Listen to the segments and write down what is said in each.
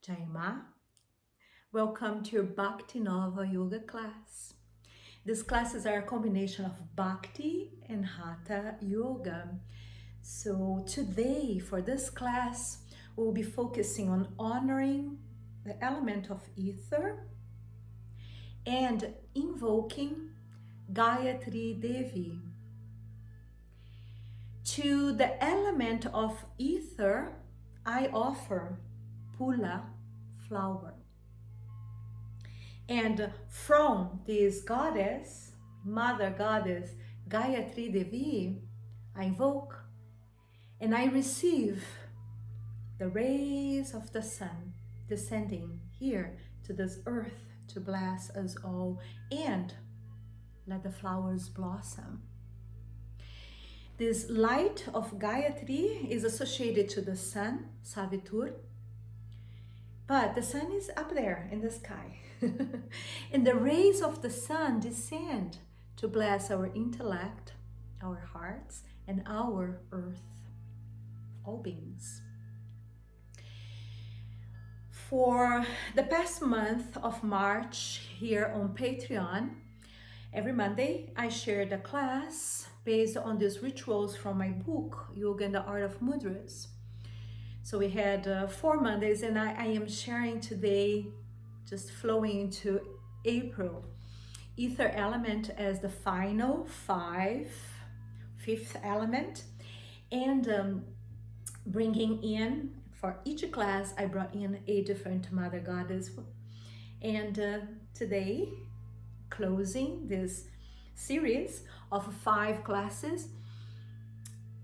Jai Ma. Welcome to your Bhakti Nova Yoga class. These classes are a combination of Bhakti and Hatha Yoga. So today, for this class, we'll be focusing on honoring the element of ether and invoking Gayatri Devi. To the element of ether, I offer Pula flower. And from this goddess, mother goddess, Gayatri Devi, I invoke and I receive the rays of the sun descending here to this earth to bless us all and let the flowers blossom. This light of Gayatri is associated to the sun, Savitur, but the sun is up there in the sky. And the rays of the sun descend to bless our intellect, our hearts, and our earth, all beings. For the past month of March here on Patreon, every Monday I shared a class based on these rituals from my book, Yoga and the Art of Mudras. So we had 4 Mondays, and I am sharing today, just flowing into April, ether element as the final fifth element, and bringing in, for each class, I brought in a different mother goddess. And today, closing this series of 5 classes,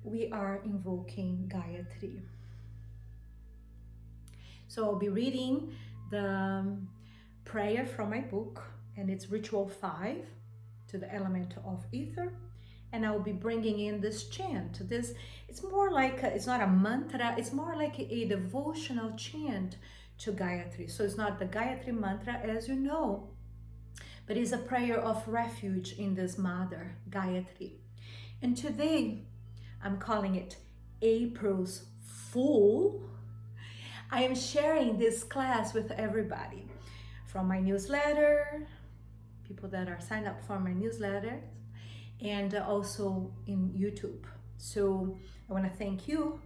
we are invoking Gayatri. So I'll be reading the prayer from my book, and it's ritual 5 to the element of ether. And I'll be bringing in this chant. It's more like, it's not a mantra, it's more like a devotional chant to Gayatri. So it's not the Gayatri mantra, as you know, but it's a prayer of refuge in this mother, Gayatri. And today, I'm calling it April's Fool. I am sharing this class with everybody from my newsletter, people that are signed up for my newsletter, and also in YouTube. So I want to thank you,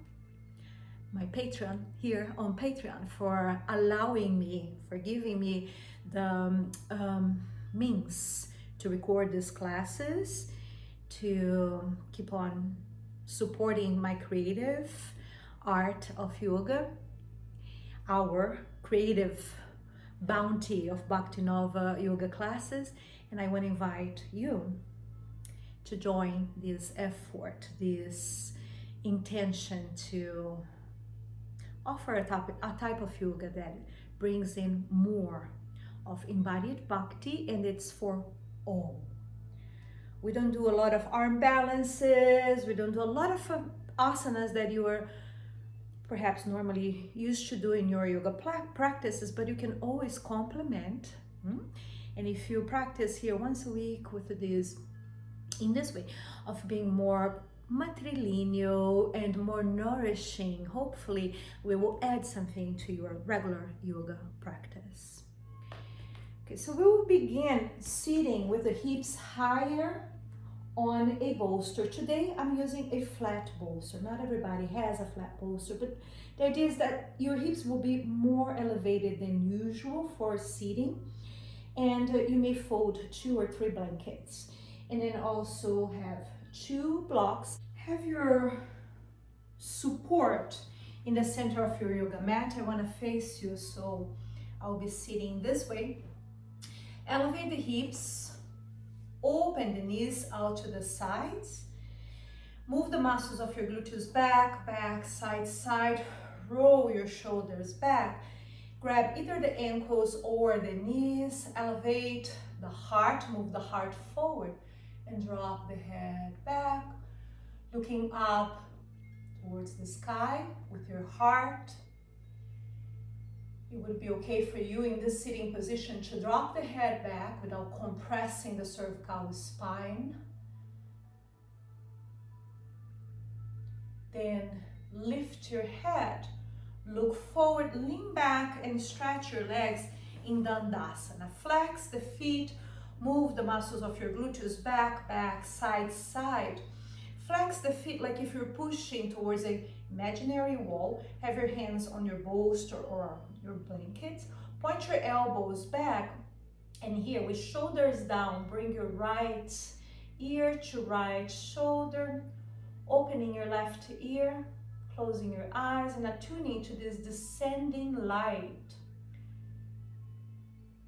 my patron here on Patreon, for allowing me, for giving me the means to record these classes, to keep on supporting my creative art of yoga, our creative bounty of Bhakti Nova yoga classes. And I want to invite you to join this effort, this intention to offer a type of yoga that brings in more of embodied bhakti, and it's for all. We don't do a lot of arm balances, we don't do a lot of asanas that you are perhaps normally used to do in your yoga practices, but you can always complement. And if you practice here once a week with this, in this way of being more matrilineal and more nourishing, hopefully we will add something to your regular yoga practice. Okay, so we will begin sitting with the hips higher on a bolster. Today I'm using a flat bolster. Not everybody has a flat bolster, but the idea is that your hips will be more elevated than usual for sitting, and you may fold 2 or 3 blankets, and then also have 2 blocks. Have your support in the center of your yoga mat. I want to face you, so I'll be sitting this way. Elevate the hips, open the knees out to the sides. Move the muscles of your glutes back, side. Roll your shoulders back. Grab either the ankles or the knees. Elevate the heart, move the heart forward, and drop the head back. Looking up towards the sky with your heart. It would be okay for you in this sitting position to drop the head back without compressing the cervical spine. Then lift your head, Look forward, lean back and stretch your legs in Dandasana. Flex the feet, move the muscles of your gluteus back, back, side, side. Flex the feet like if you're pushing towards an imaginary wall. Have your hands on your bolster or your blanket. Point your elbows back, and here with shoulders down, bring your right ear to right shoulder, opening your left ear, closing your eyes and attuning to this descending light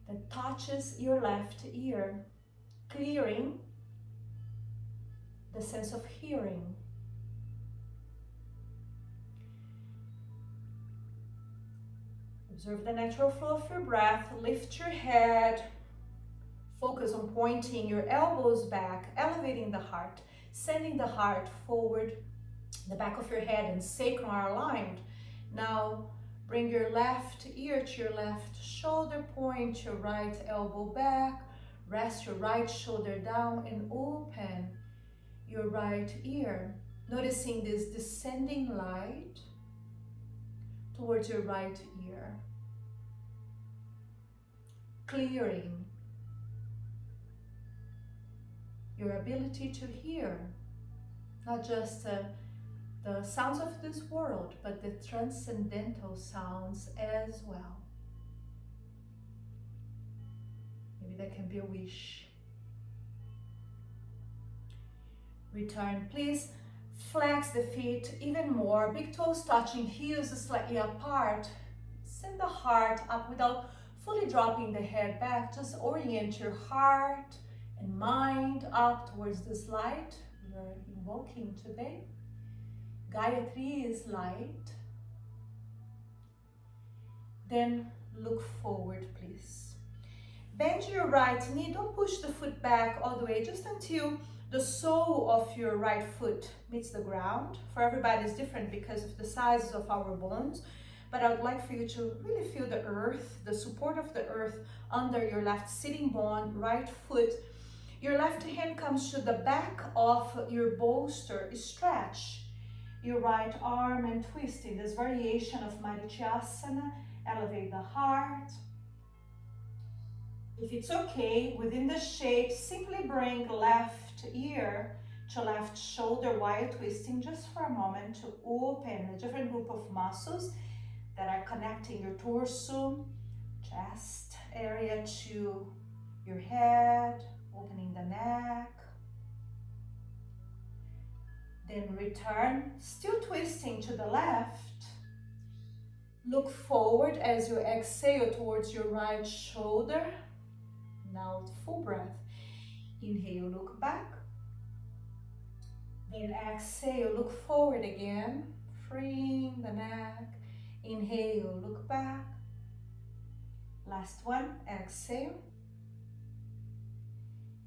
that touches your left ear, clearing the sense of hearing. Observe the natural flow of your breath. Lift your head. Focus on pointing your elbows back, elevating the heart, sending the heart forward. The back of your head and sacrum are aligned. Now bring your left ear to your left shoulder, point your right elbow back, rest your right shoulder down and open your right ear. Noticing this descending light towards your right ear. Clearing your ability to hear, not just the sounds of this world, but the transcendental sounds as well. Maybe that can be a wish. Return, please. Flex the feet even more. Big toes touching, heels slightly apart. Send the heart up without fully dropping the head back. Just orient your heart and mind up towards this light we are invoking today. Gayatri is light. Then look forward, please. Bend your right knee. Don't push the foot back all the way, just until the sole of your right foot meets the ground. For everybody it's different because of the sizes of our bones, but I would like for you to really feel the earth, the support of the earth under your left sitting bone, right foot. Your left hand comes to the back of your bolster. Stretch your right arm and twist in this variation of Marityasana. Elevate the heart. If it's okay, within the shape, simply bring left ear to left shoulder while twisting, just for a moment, to open a different group of muscles that are connecting your torso, chest area to your head, opening the neck. Then return, still twisting to the left. Look forward as you exhale towards your right shoulder. Now full breath. Inhale, look back. Then exhale, look forward again, freeing the neck. Inhale, look back. Last one, exhale.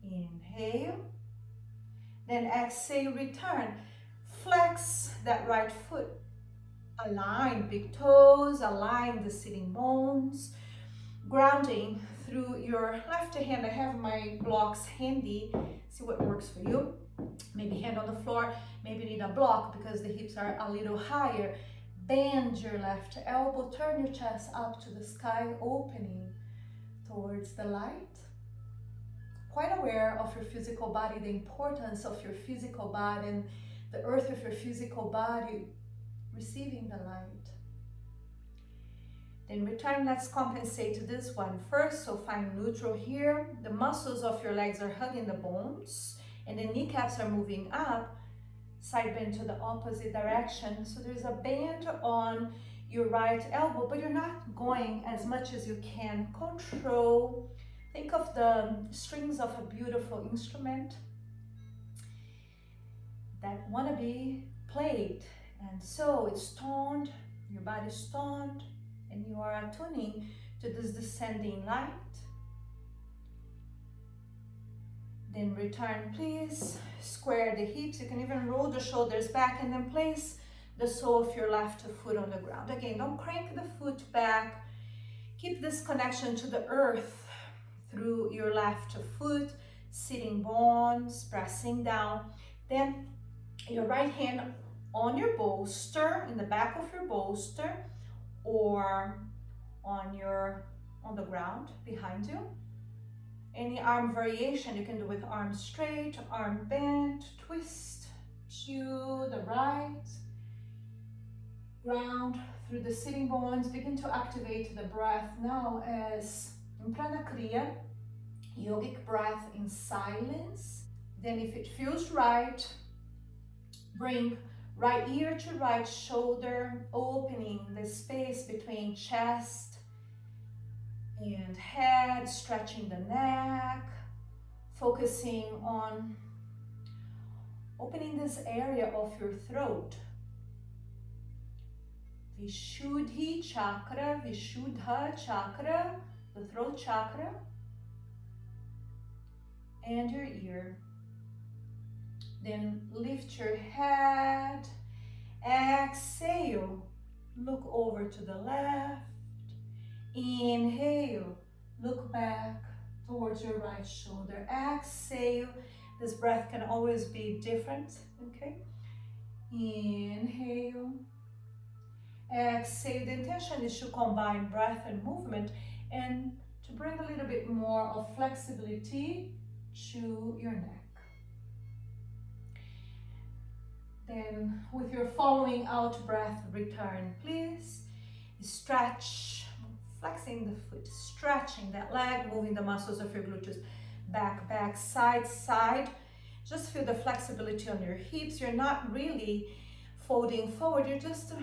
Inhale. Then exhale, return. Flex that right foot. Align big toes, align the sitting bones. Grounding through your left hand. I have my blocks handy. See what works for you. Maybe hand on the floor, maybe need a block because the hips are a little higher. Bend your left elbow, turn your chest up to the sky, opening towards the light. Quite aware of your physical body, the importance of your physical body and the earth of your physical body receiving the light. Then return, let's compensate to this one first. So find neutral here. The muscles of your legs are hugging the bones and the kneecaps are moving up. Side bend to the opposite direction. So there's a bend on your right elbow, but you're not going as much as you can. Control. Think of the strings of a beautiful instrument that want to be played. And so it's toned, your body's toned, and you are attuning to this descending light. Then return, please. Square the hips. You can even roll the shoulders back and then place the sole of your left foot on the ground. Again, don't crank the foot back. Keep this connection to the earth through your left foot, sitting bones, pressing down. Then your right hand on your bolster, in the back of your bolster, or on the ground behind you. Any arm variation you can do with arm straight, arm bent, twist to the right, ground through the sitting bones. Begin to activate the breath now as in Prana Kriya, yogic breath in silence. Then if it feels right, bring right ear to right shoulder, opening the space between chest and head, stretching the neck, focusing on opening this area of your throat. Vishuddhi chakra, Vishuddha chakra, the throat chakra, and your ear. Then lift your head, exhale, look over to the left, inhale, look back towards your right shoulder, exhale. This breath can always be different, okay? Inhale, exhale. The intention is to combine breath and movement and to bring a little bit more of flexibility to your neck. Then with your following out breath, return, please. Stretch, flexing the foot, stretching that leg, moving the muscles of your glutes, back, back, side, side. Just feel the flexibility on your hips. You're not really folding forward, you're just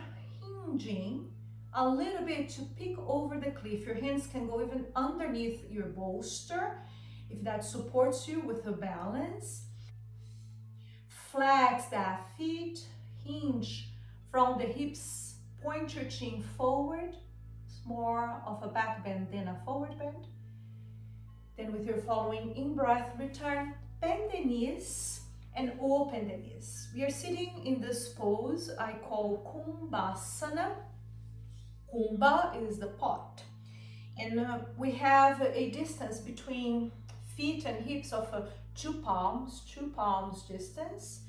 hinging a little bit to peek over the cliff. Your hands can go even underneath your bolster if that supports you with a balance. Flex that feet, hinge from the hips, point your chin forward. It's more of a back bend than a forward bend. Then with your following in-breath, return, bend the knees and open the knees. We are sitting in this pose I call Kumbhasana. Kumbha is the pot. And we have a distance between feet and hips of 2 palms distance,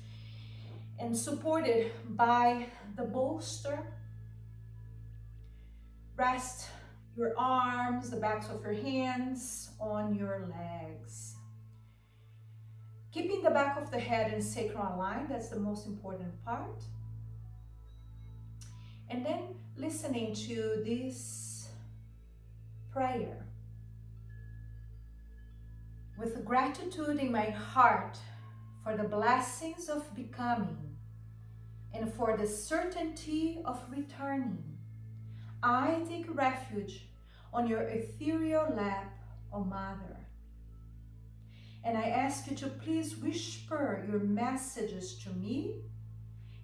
and supported by the bolster. Rest your arms, the backs of your hands on your legs. Keeping the back of the head and sacrum aligned, that's the most important part. And then listening to this prayer. With gratitude in my heart for the blessings of becoming and for the certainty of returning, I take refuge on your ethereal lap, O Mother. And I ask you to please whisper your messages to me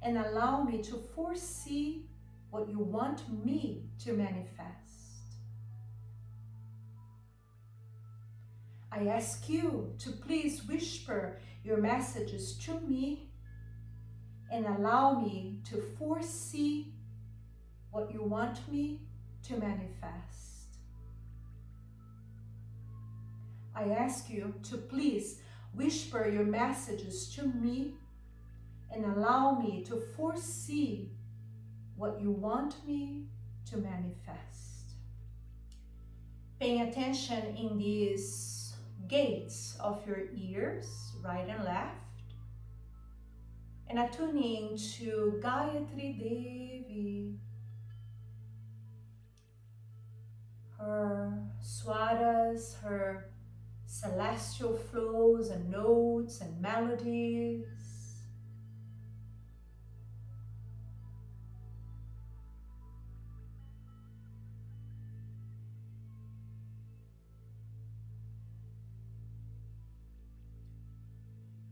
and allow me to foresee what you want me to manifest. I ask you to please whisper your messages to me and allow me to foresee what you want me to manifest. I ask you to please whisper your messages to me and allow me to foresee what you want me to manifest. Paying attention in these gates of your ears, right and left, and attuning to Gayatri Devi, her swaras, her celestial flows and notes and melodies.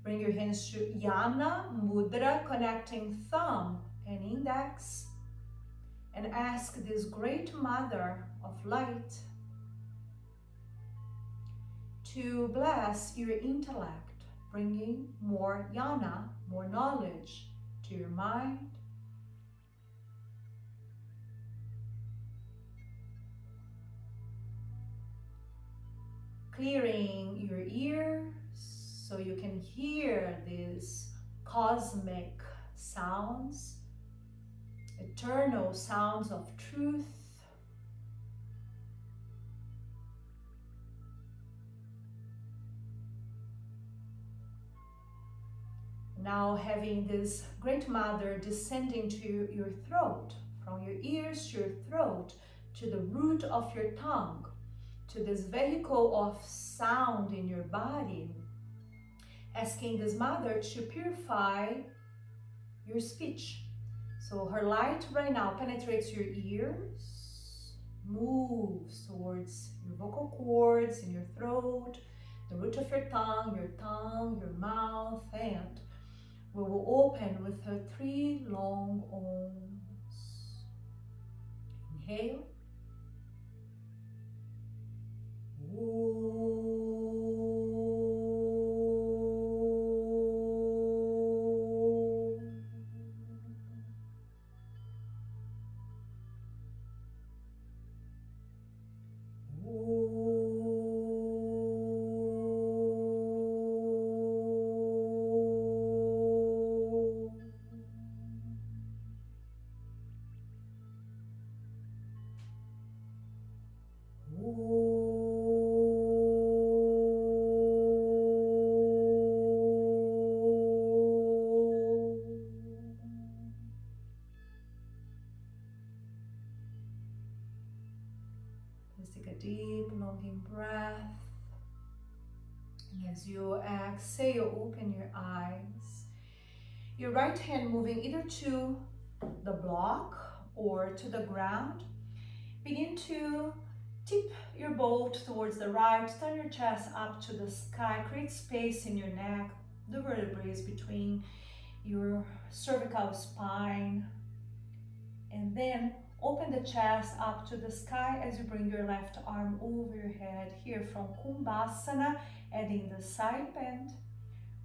Bring your hands to Yana Mudra, connecting thumb and index, and ask this great mother of light to bless your intellect, bringing more Yana, more knowledge to your mind. Clearing your ears so you can hear these cosmic sounds, eternal sounds of truth, Now having this Great Mother descending to your throat, from your ears to your throat, to the root of your tongue, to this vehicle of sound in your body, asking this Mother to purify your speech. So her light right now penetrates your ears, moves towards your vocal cords, in your throat, the root of your tongue, your mouth, and we will open with her 3 long ohms. Inhale. Let's take a deep, long breath. And as you exhale, open your eyes. Your right hand moving either to the block or to the ground. Begin to tip your bolt towards the right. Turn your chest up to the sky. Create space in your neck, the vertebrae between your cervical spine. And then open the chest up to the sky as you bring your left arm over your head. Here from Kumbhasana, adding the side bend.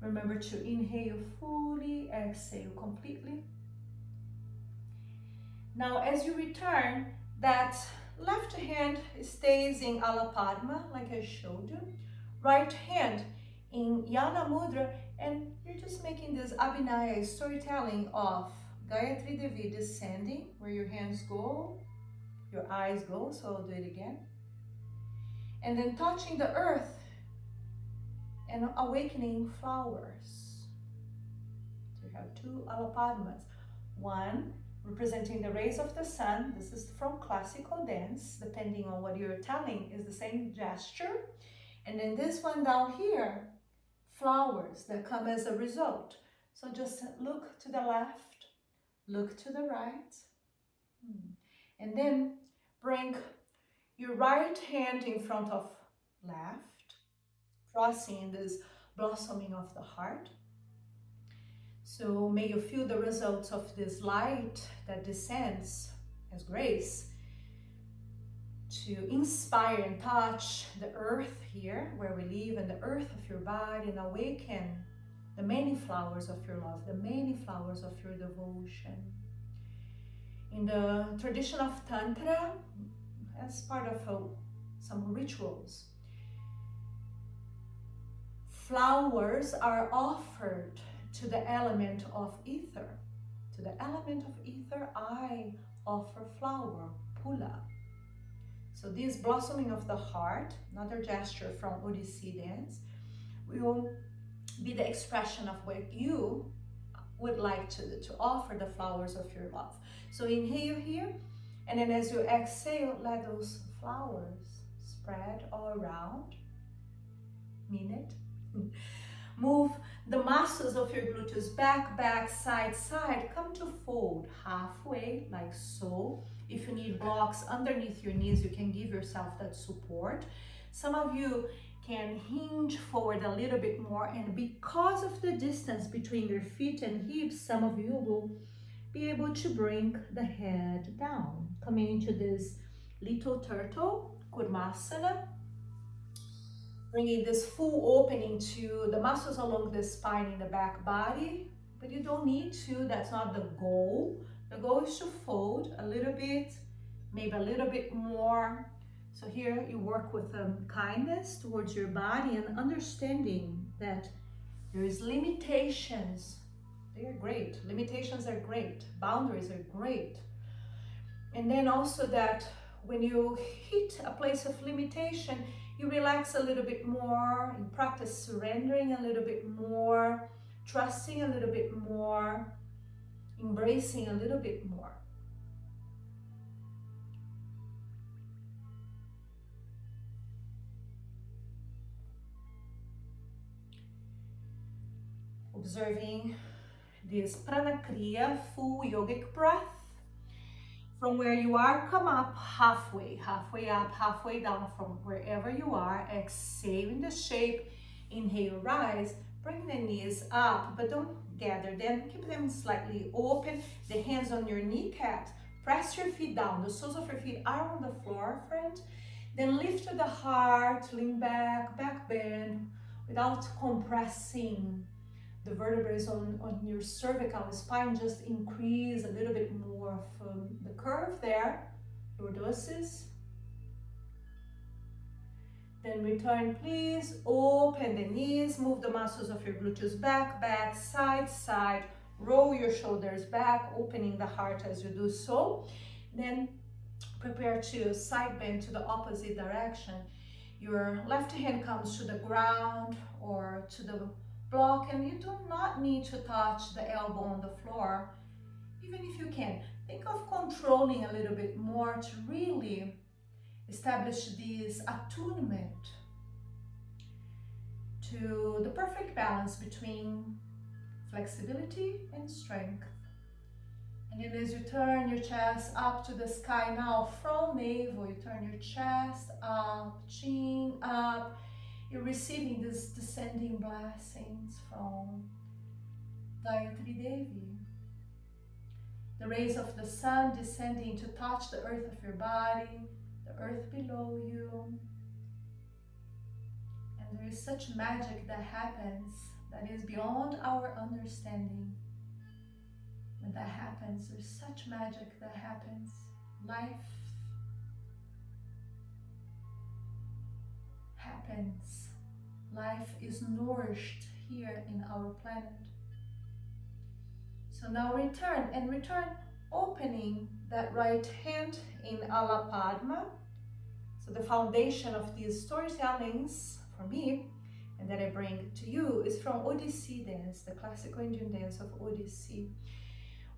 Remember to inhale fully, exhale completely. Now as you return, that left hand stays in Alapadma, like I showed you. Right hand in Yana Mudra, and you're just making this Abhinaya storytelling of Gayatri Devi descending, where your hands go, your eyes go, so I'll do it again. And then touching the earth and awakening flowers. So you have 2 Alapadmas. One representing the rays of the sun. This is from classical dance, depending on what you're telling, is the same gesture. And then this one down here, flowers that come as a result. So just look to the left, look to the right, and then bring your right hand in front of left, crossing this blossoming of the heart. So may you feel the results of this light that descends as grace to inspire and touch the earth here where we live, and the earth of your body, and awaken the many flowers of your love, the many flowers of your devotion. In the tradition of Tantra, as part of some rituals, flowers are offered to the element of ether. To the element of ether, I offer flower, pula. So this blossoming of the heart, another gesture from Odissi dance, will be the expression of what you would like to offer the flowers of your love. So inhale here, and then as you exhale, let those flowers spread all around. Mean it. Move the muscles of your gluteus back, back, side, side. Come to fold halfway, like so. If you need blocks underneath your knees, you can give yourself that support. Some of you can hinge forward a little bit more, and because of the distance between your feet and hips, some of you will be able to bring the head down, coming into this little turtle, Kurmasana. Bringing this full opening to the muscles along the spine in the back body, but you don't need to, that's not the goal. The goal is to fold a little bit, maybe a little bit more. So here you work with kindness towards your body and understanding that there is limitations. They are great. Limitations are great. Boundaries are great. And then also that when you hit a place of limitation, you relax a little bit more, you practice surrendering a little bit more, trusting a little bit more, embracing a little bit more. Observing this prana kriya, full yogic breath. From where you are, come up halfway up, halfway down from wherever you are. Exhale in the shape. Inhale, rise. Bring the knees up, but don't gather them. Keep them slightly open. The hands on your kneecaps. Press your feet down. The soles of your feet are on the floor, friend. Then lift to the heart, lean back, back bend, without compressing the vertebrae on your cervical spine. Just increase a little bit more from the curve there, lordosis. Then return, please. Open the knees, move the muscles of your glutes back, back, side, side. Roll your shoulders back, opening the heart as you do so. Then prepare to side bend to the opposite direction. Your left hand comes to the ground or to the block, and you do not need to touch the elbow on the floor. Even if you can, think of controlling a little bit more to really establish this attunement to the perfect balance between flexibility and strength. And then as you turn your chest up to the sky now, from navel, you turn your chest up, chin up. You're receiving these descending blessings from Gayatri Devi. The rays of the sun descending to touch the earth of your body, the earth below you. And there is such magic that happens that is beyond our understanding. When that happens, there's such magic that happens. Life happens. Life is nourished here in our planet. So now return, and return opening that right hand in Ala Padma. So the foundation of these storytellings for me, and that I bring to you, is from Odissi dance, the classical Indian dance of Odissi.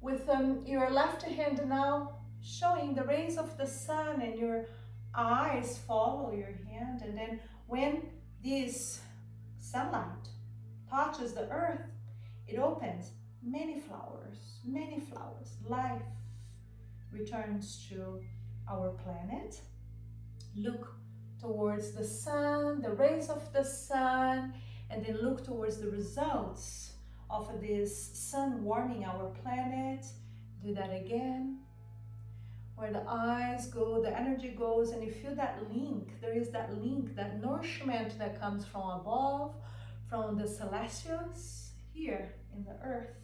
With your left hand now showing the rays of the sun, and your eyes follow your hand, and then when this sunlight touches the earth, it opens many flowers, many flowers. Life returns to our planet. Look towards the sun, the rays of the sun, and then look towards the results of this sun warming our planet. Do that again. Where the eyes go, the energy goes, and you feel that link. There is that link, that nourishment that comes from above, from the celestials here in the earth.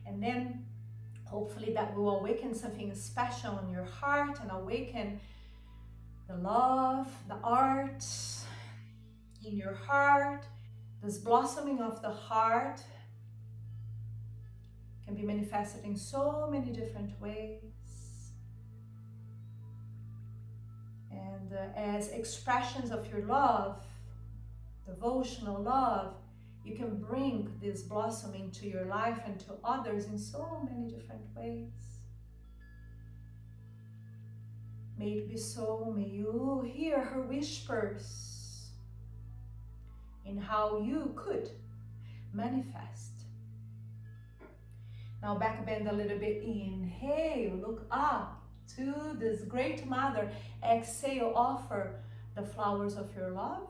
And then hopefully that will awaken something special in your heart and awaken the love, the art in your heart. This blossoming of the heart can be manifested in so many different ways. And as expressions of your love, devotional love, you can bring this blossoming to your life and to others in so many different ways. May it be so. May you hear her whispers in how you could manifest. Now back bend a little bit. Inhale, look up to this great mother. Exhale, offer the flowers of your love.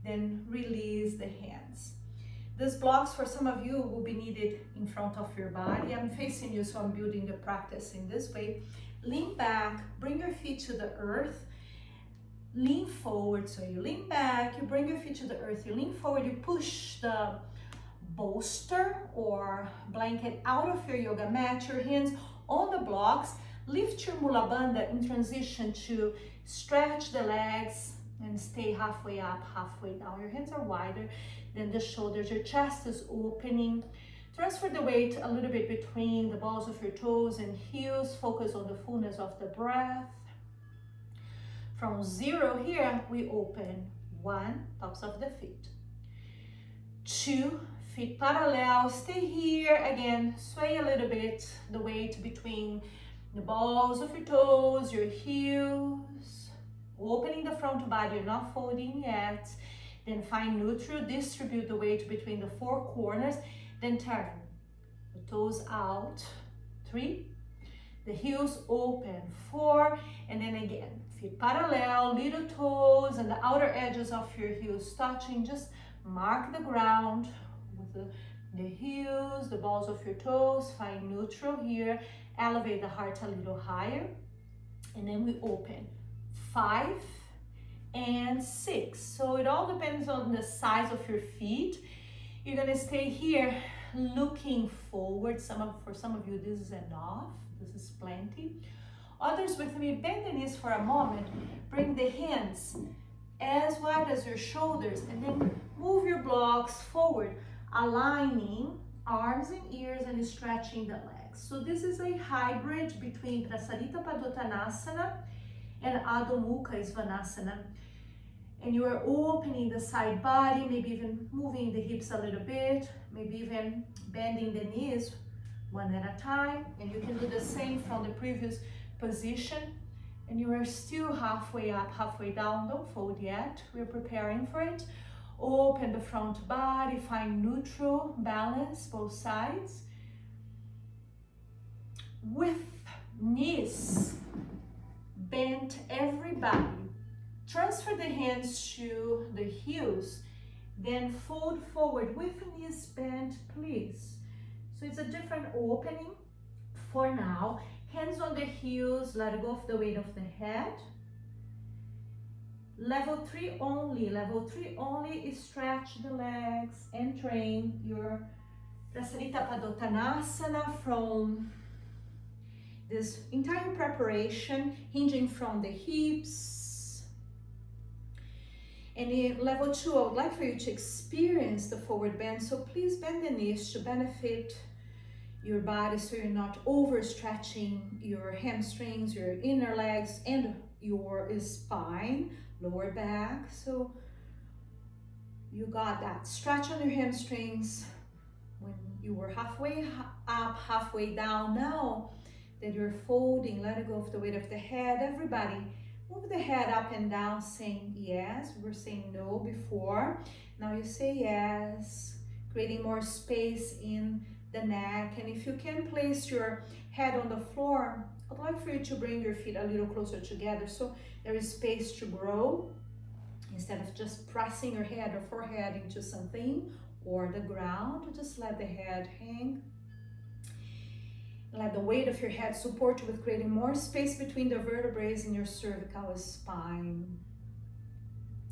Then release the hands. These blocks for some of you will be needed in front of your body. I'm facing you, so I'm building the practice in this way. Lean back, bring your feet to the earth. Lean forward, so you lean back, you bring your feet to the earth, you lean forward, you push the bolster or blanket out of your yoga mat, your hands on the blocks. Lift your Mula Bandha in transition to stretch the legs and stay halfway up, halfway down. Your hands are wider than the shoulders. Your chest is opening. Transfer the weight a little bit between the balls of your toes and heels. Focus on the fullness of the breath. From 0 here, we open 1, tops of the feet. 2, feet parallel, stay here. Again, sway a little bit the weight between the balls of your toes, your heels, opening the front body, you're not folding yet. Then find neutral, distribute the weight between the 4 corners, then turn the toes out, 3, the heels open, 4, and then again, feet parallel, little toes and the outer edges of your heels touching, just mark the ground with the heels, the balls of your toes, find neutral here, elevate the heart a little higher, and then we open, 5 and 6. So it all depends on the size of your feet. You're gonna stay here looking forward. For some of you, this is enough. This is plenty. Others with me, bend the knees for a moment. Bring the hands as wide as your shoulders and then move your blocks forward, aligning arms and ears and stretching the legs. So this is a hybrid between Prasarita Padottanasana and Adho Mukha Svanasana. And you are opening the side body, maybe even moving the hips a little bit, maybe even bending the knees one at a time. And you can do the same from the previous position. And you are still halfway up, halfway down. Don't fold yet. We're preparing for it. Open the front body, find neutral balance, both sides. With knees bent, everybody. Transfer the hands to the heels, then fold forward with knees bent, please. So it's a different opening for now. Hands on the heels, let go of the weight of the head. Level 3 only is stretch the legs and train your Prasarita Padottanasana from this entire preparation, hinging from the hips. And in level 2, I would like for you to experience the forward bend. So please bend the knees to benefit your body so you're not overstretching your hamstrings, your inner legs, and your spine, lower back. So you got that stretch on your hamstrings when you were halfway up, halfway down. Now that you're folding, let go of the weight of the head. Everybody, move the head up and down, saying yes. We were saying no before. Now you say yes, creating more space in the neck. And if you can place your head on the floor, I'd like for you to bring your feet a little closer together so there is space to grow instead of just pressing your head or forehead into something or the ground. Just let the head hang. Let the weight of your head support you with creating more space between the vertebrae in your cervical spine.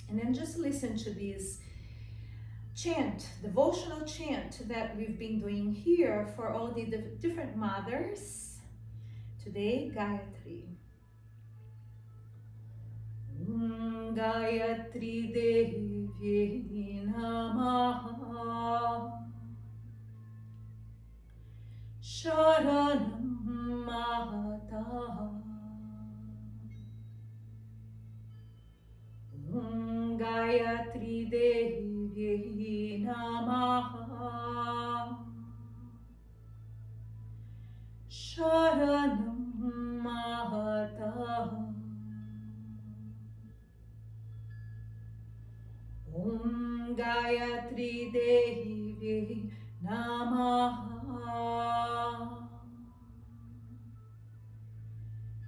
And then just listen to this chant, devotional chant that we've been doing here for all the different mothers. Today, Gayatri. Gayatri Devi Namaha. Sharanam Mahata. Gayatri Devi Namaha. Sharanam Mahata. Om Gayatri Devi Namaha.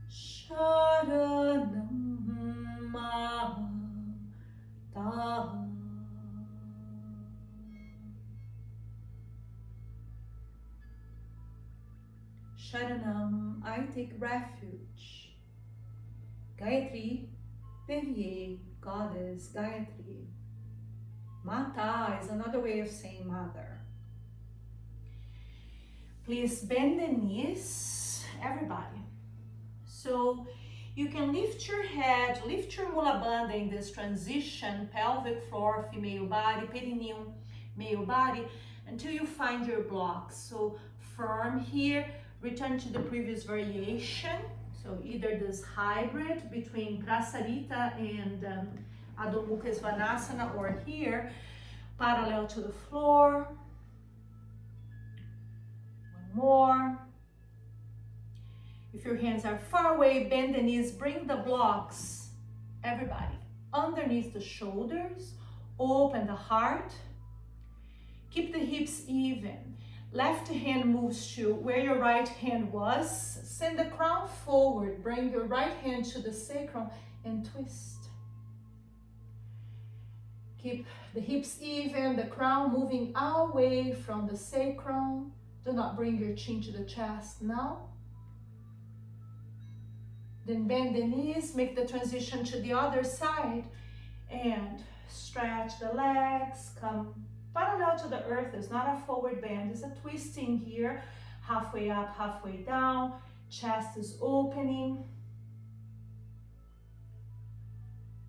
Sharanam Mahata. Sharanam, I take refuge. Gayatri, Devi, Goddess, Gayatri. Mata is another way of saying mother. Please bend the knees, everybody. So you can lift your head, lift your mula bandha in this transition, pelvic floor, female body, perineum, male body, until you find your blocks. So firm here, return to the previous variation. So either this hybrid between Prasarita and Adho Mukha Svanasana or here. parallel to the floor. One more. If your hands are far away, bend the knees, bring the blocks, everybody, underneath the shoulders, open the heart. Keep the hips even. Left hand moves to where your right hand was. Send the crown forward. Bring your right hand to the sacrum and twist. Keep the hips even, the crown moving away from the sacrum. Do not bring your chin to the chest now. Then bend the knees, make the transition to the other side and stretch the legs, come parallel to the earth. It's not a forward bend, it's a twisting here. Halfway up, halfway down, chest is opening.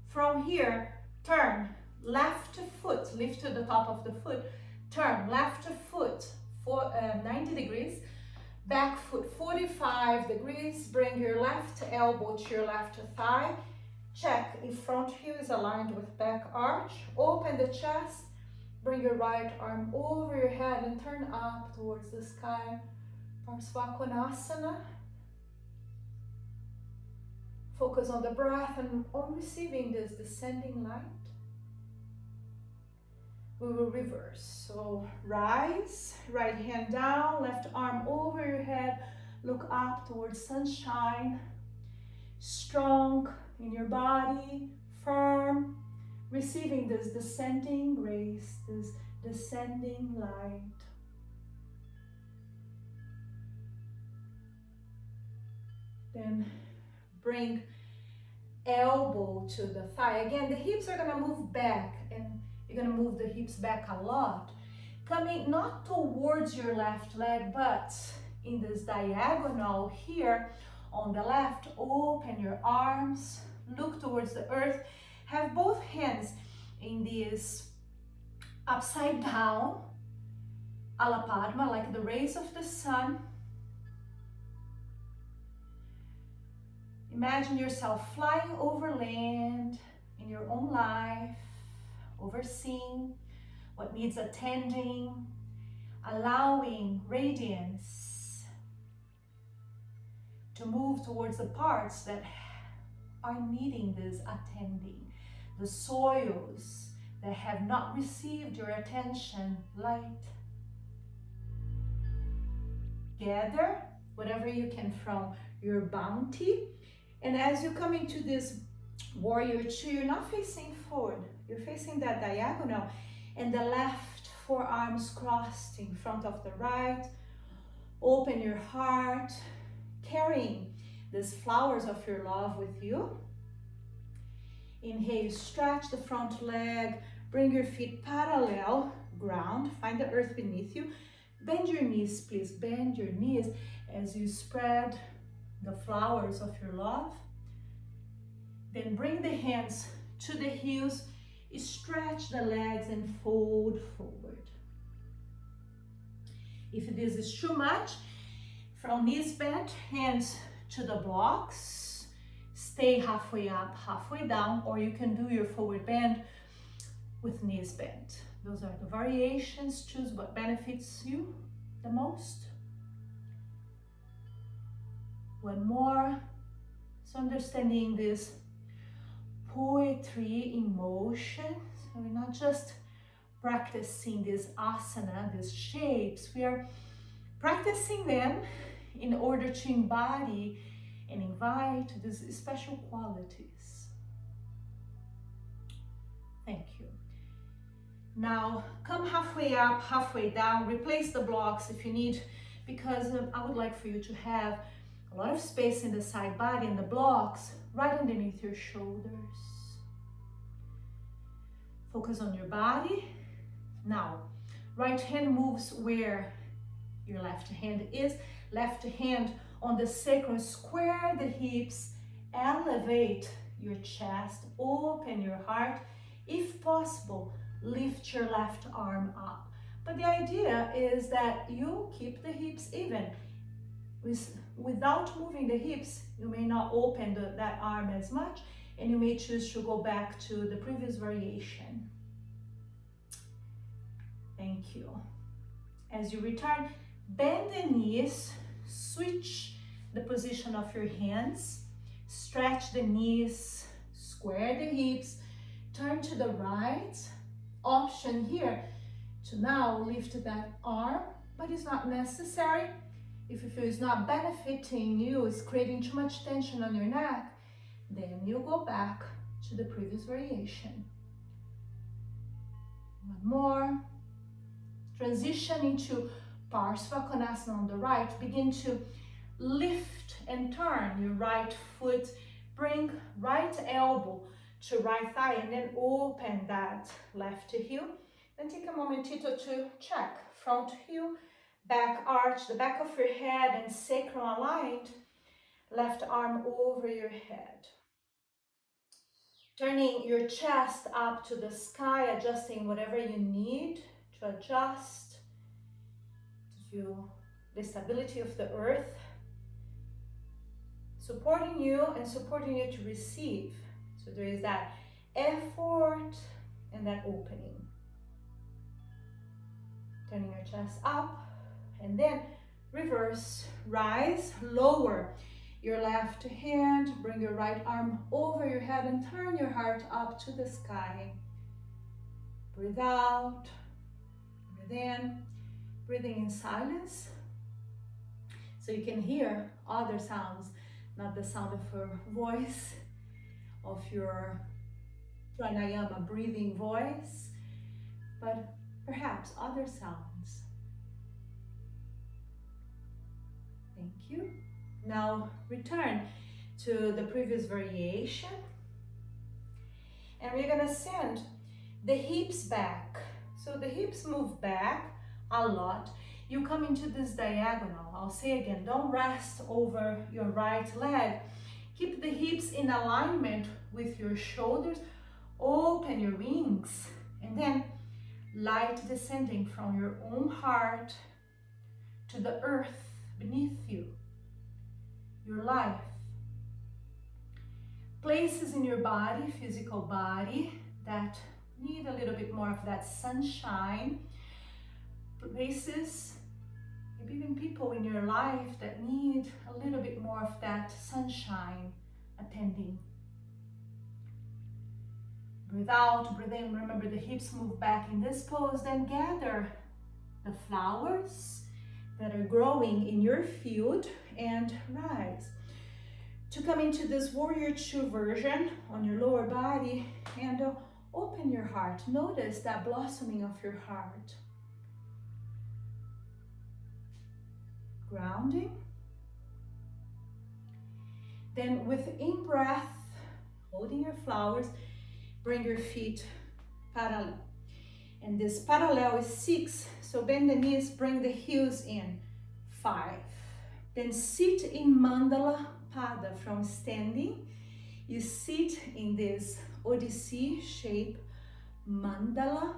From here, turn left foot, lift to the top of the foot, turn left foot for 90 degrees, back foot 45 degrees, bring your left elbow to your left thigh, check if front heel is aligned with back arch, open the chest, bring your right arm over your head and turn up towards the sky, Parsvakonasana. Focus on the breath and on receiving this descending light. We will reverse. So rise, right hand down, left arm over your head, look up towards sunshine, strong in your body, firm, receiving this descending grace, this descending light. Then bring elbow to the thigh. Again, the hips are gonna move back and you're gonna move the hips back a lot. Coming not towards your left leg, but in this diagonal here on the left, open your arms, look towards the earth, have both hands in this upside down, Alapadma, like the rays of the sun. Imagine yourself flying over land in your own life, overseeing what needs attending, allowing radiance to move towards the parts that are needing this attending, the soils that have not received your attention, light. Gather whatever you can from your bounty. And as you come into this warrior two, you're not facing forward, you're facing that diagonal, and the left forearms crossed in front of the right. Open your heart, carrying these flowers of your love with you. Inhale, stretch the front leg, bring your feet parallel, ground, find the earth beneath you. Bend your knees, please, bend your knees as you spread the flowers of your love. Then bring the hands to the heels, stretch the legs and fold forward. If this is too much, from knees bent, hands to the blocks, stay halfway up, halfway down, or you can do your forward bend with knees bent. Those are the variations. Choose what benefits you the most. One more. So understanding this poetry in motion. So we're not just practicing this asana, these shapes. We are practicing them in order to embody and invite these special qualities. Thank you. Now come halfway up, halfway down. Replace the blocks if you need, because I would like for you to have a lot of space in the side body and the blocks right underneath your shoulders. Focus on your body. Now, right hand moves where your left hand is. Left hand on the sacrum, square the hips, elevate your chest, open your heart. If possible, lift your left arm up. But the idea is that you keep the hips even. Without moving the hips, you may not open that arm as much, and you may choose to go back to the previous variation. Thank you. As you return, bend the knees, switch the position of your hands, stretch the knees, square the hips, turn to the right. Option here to now lift that arm, but it's not necessary. If you feel it's not benefiting you, it's creating too much tension on your neck, then you go back to the previous variation. One more. Transition into Parsvakonasana on the right. Begin to lift and turn your right foot. Bring right elbow to right thigh and then open that left heel. Then take a momentito to check. Front heel, back arch, the back of your head and sacrum aligned. Left arm over your head. Turning your chest up to the sky, adjusting whatever you need to adjust, to feel the stability of the earth, supporting you and supporting you to receive. So there is that effort and that opening. Turning your chest up and then reverse, rise, lower your left hand, bring your right arm over your head and turn your heart up to the sky. Breathe out, breathe in, breathing in silence. So you can hear other sounds, not the sound of your voice, of your pranayama breathing voice, but perhaps other sounds. Thank you. Now return to the previous variation. And we're gonna send the hips back. So the hips move back a lot. You come into this diagonal. I'll say again, don't rest over your right leg. Keep the hips in alignment with your shoulders. Open your wings. And then light descending from your own heart to the earth beneath you. Your life. Places in your body, physical body, that need a little bit more of that sunshine. Places, maybe even people in your life that need a little bit more of that sunshine attending. Breathe out, breathe in. Remember the hips move back in this pose. Then gather the flowers that are growing in your field and rise. To come into this warrior two version on your lower body and open your heart. Notice that blossoming of your heart. Grounding. Then with in-breath, holding your flowers, bring your feet parallel. And this parallel is 6. So bend the knees, bring the heels in. 5. Then sit in Mandala Pada from standing. You sit in this Odyssey shape, Mandala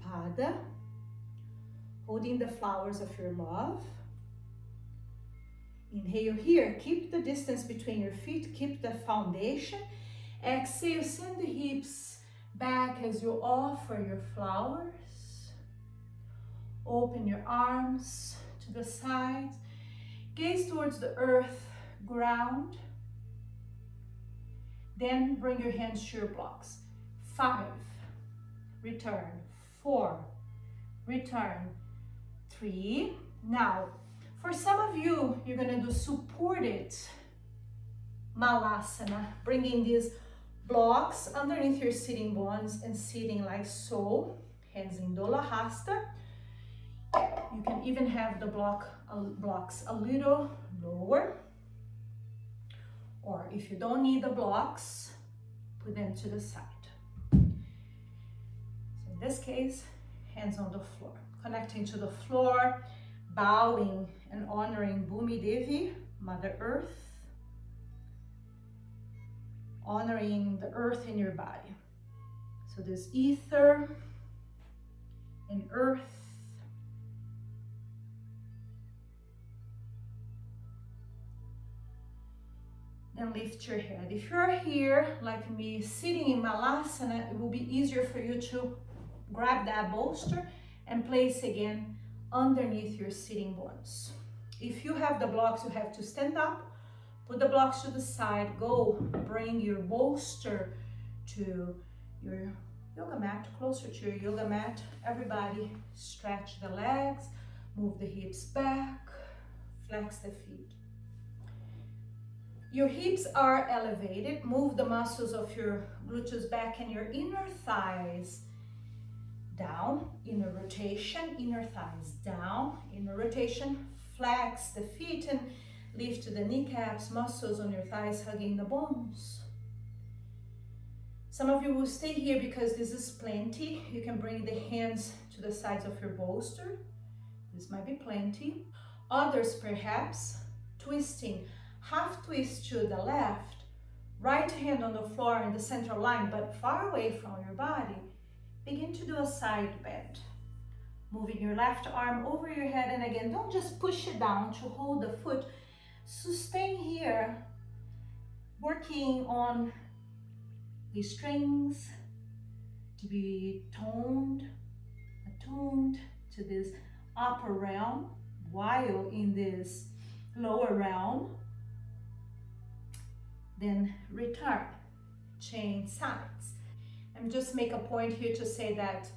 Pada, holding the flowers of your love. Inhale here, keep the distance between your feet, keep the foundation. Exhale, send the hips back as you offer your flowers. Open your arms to the sides. Gaze towards the earth, ground. Then bring your hands to your blocks. 5, return. 4, return. 3. Now, for some of you, you're gonna do supported Malasana, bringing these blocks underneath your sitting bones and sitting like so. Hands in Dolahasta. You can even have the blocks a little lower. Or if you don't need the blocks, put them to the side. So in this case, hands on the floor. Connecting to the floor, bowing and honoring Bhumi Devi, Mother Earth. Honoring the earth in your body. So there's ether and earth. Then lift your head. If you're here, like me, sitting in Malasana, it will be easier for you to grab that bolster and place again underneath your sitting bones. If you have the blocks, you have to stand up, put the blocks to the side, go bring your bolster to your yoga mat, closer to your yoga mat. Everybody stretch the legs, move the hips back, flex the feet. Your hips are elevated. Move the muscles of your glutes back and your inner thighs down. Inner rotation, inner thighs down. Inner rotation, flex the feet and lift the kneecaps, muscles on your thighs hugging the bones. Some of you will stay here because this is plenty. You can bring the hands to the sides of your bolster. This might be plenty. Others perhaps twisting. Half twist to the left, right hand on the floor in the central line, but far away from your body. Begin to do a side bend. Moving your left arm over your head, and again, don't just push it down to hold the foot. Sustain here, working on the strings to be toned, attuned to this upper realm, while in this lower realm. Then return, change sides. And just make a point here to say that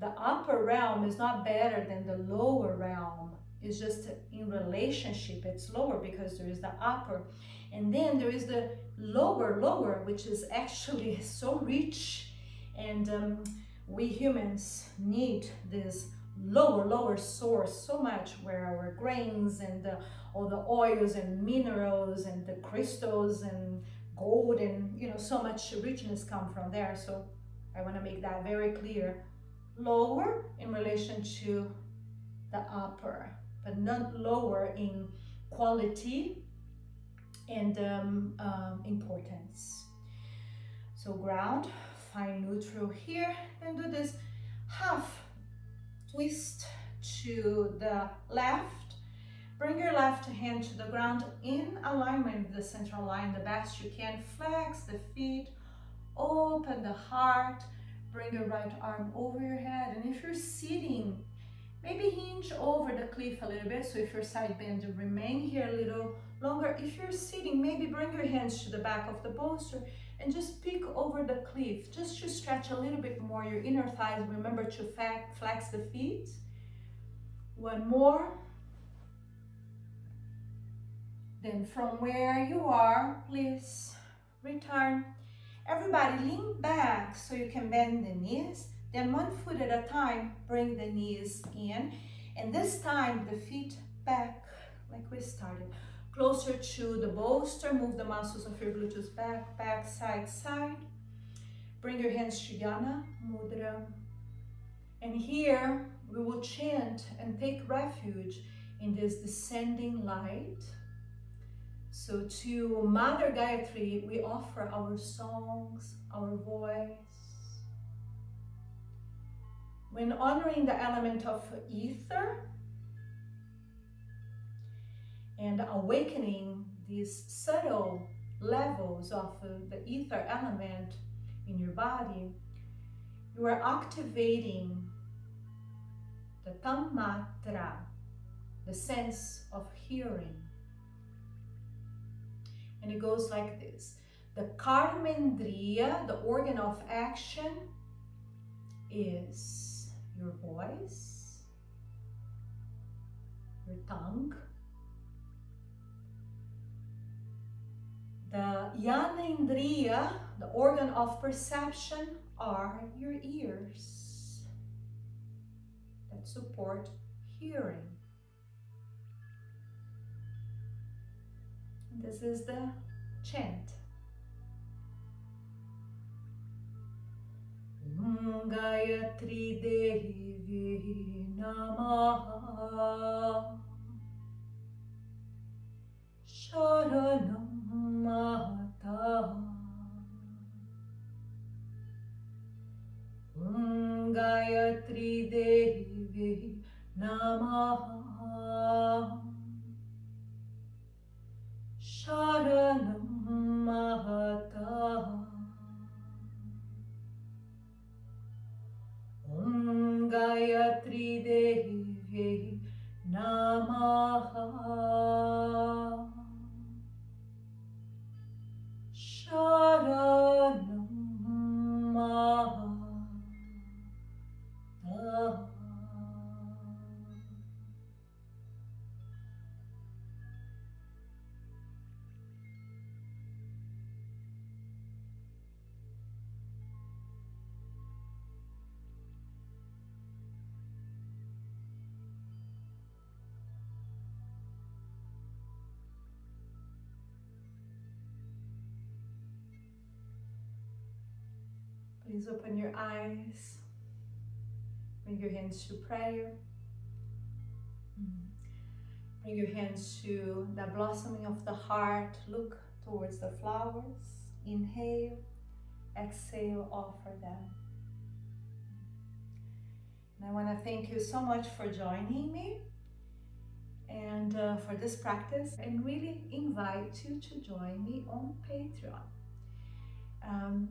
the upper realm is not better than the lower realm. It's just in relationship, it's lower because there is the upper. And then there is the lower, which is actually so rich. And we humans need this lower source so much, where our grains and all the oils and minerals and the crystals and gold and so much richness come from there. So I want to make that very clear. Lower in relation to the upper, but not lower in quality and importance. So ground, find neutral here, then do this half twist to the left. Bring your left hand to the ground in alignment with the central line the best you can. Flex the feet, open the heart. Bring your right arm over your head. And if you're sitting, maybe hinge over the cliff a little bit. So if you're side bend, remain here a little longer. If you're sitting, maybe bring your hands to the back of the bolster and just peek over the cliff, just to stretch a little bit more your inner thighs. Remember to flex the feet. One more. Then from where you are, please return. Everybody lean back so you can bend the knees. Then one foot at a time, bring the knees in. And this time, the feet back like we started. Closer to the bolster, move the muscles of your glutes back, side. Bring your hands to Art of Mudra. And here we will chant and take refuge in this descending light. So to Mother Gayatri, we offer our songs, our voice. When honoring the element of ether, and awakening these subtle levels of the ether element in your body, you are activating the tammatra, the sense of hearing. And it goes like this. The karmendriya, the organ of action, is your voice, your tongue. The Jnanendriya, the organ of perception, are your ears that support hearing. This is the chant. Gayatri Devi Namaha Sharanam Mata Gayatri Devi Namaha Sharanam Mahata Gayatri Please open your eyes. Bring your hands to prayer. Bring your hands to the blossoming of the heart. Look towards the flowers. Inhale, exhale, offer them. And I want to thank you so much for joining me and for this practice, and really invite you to join me on Patreon.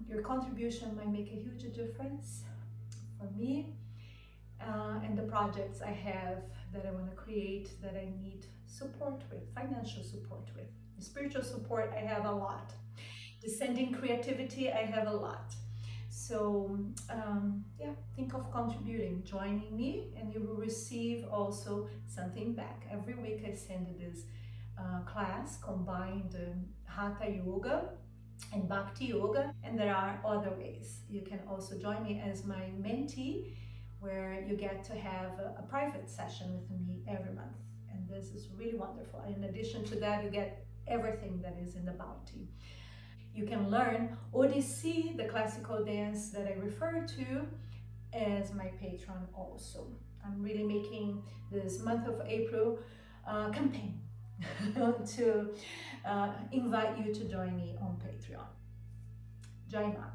Your contribution might make a huge difference for me and the projects I have that I want to create, that I need support with, financial support with. Spiritual support, I have a lot. Descending creativity, I have a lot. So yeah, think of contributing, joining me, and you will receive also something back. Every week I send this class, combined Hatha Yoga and Bhakti Yoga, and there are other ways. You can also join me as my mentee, where you get to have a private session with me every month, and this is really wonderful. In addition to that, you get everything that is in the bounty. You can learn Odissi, the classical dance that I refer to, as my patron also. I'm really making this month of April campaign to invite you to join me on Patreon. Jai Ma.